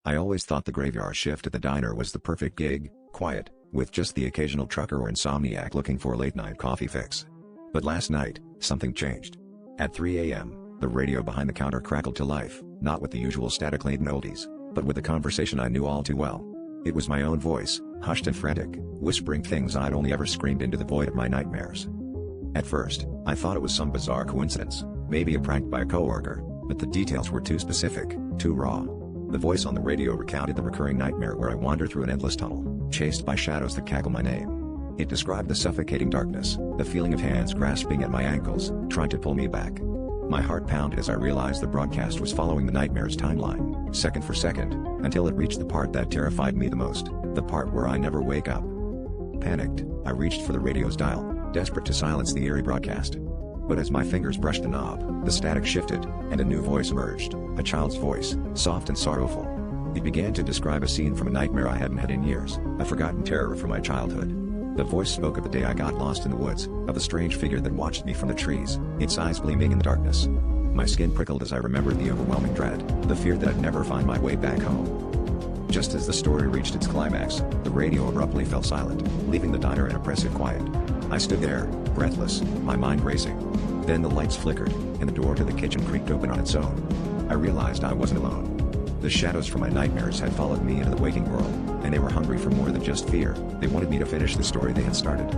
I always thought the graveyard shift at the diner was the perfect gig, quiet, with just the occasional trucker or insomniac looking for a late-night coffee fix. But last night, something changed. At 3 a.m., the radio behind the counter crackled to life, not with the usual static-laden oldies, but with a conversation I knew all too well. It was my own voice, hushed and frantic, whispering things I'd only ever screamed into the void of my nightmares. At first, I thought it was some bizarre coincidence, maybe a prank by a coworker, but the details were too specific, too raw. The voice on the radio recounted the recurring nightmare where I wander through an endless tunnel, chased by shadows that cackle my name. It described the suffocating darkness, the feeling of hands grasping at my ankles, trying to pull me back. My heart pounded as I realized the broadcast was following the nightmare's timeline, second for second, until it reached the part that terrified me the most, the part where I never wake up. Panicked, I reached for the radio's dial, desperate to silence the eerie broadcast. But as my fingers brushed the knob, the static shifted, and a new voice emerged, a child's voice, soft and sorrowful. It began to describe a scene from a nightmare I hadn't had in years, a forgotten terror from my childhood. The voice spoke of the day I got lost in the woods, of the strange figure that watched me from the trees, its eyes gleaming in the darkness. My skin prickled as I remembered the overwhelming dread, the fear that I'd never find my way back home. Just as the story reached its climax, the radio abruptly fell silent, leaving the diner in oppressive quiet. I stood there, breathless, my mind racing. Then the lights flickered, and the door to the kitchen creaked open on its own. I realized I wasn't alone. The shadows from my nightmares had followed me into the waking world, and they were hungry for more than just fear. They wanted me to finish the story they had started.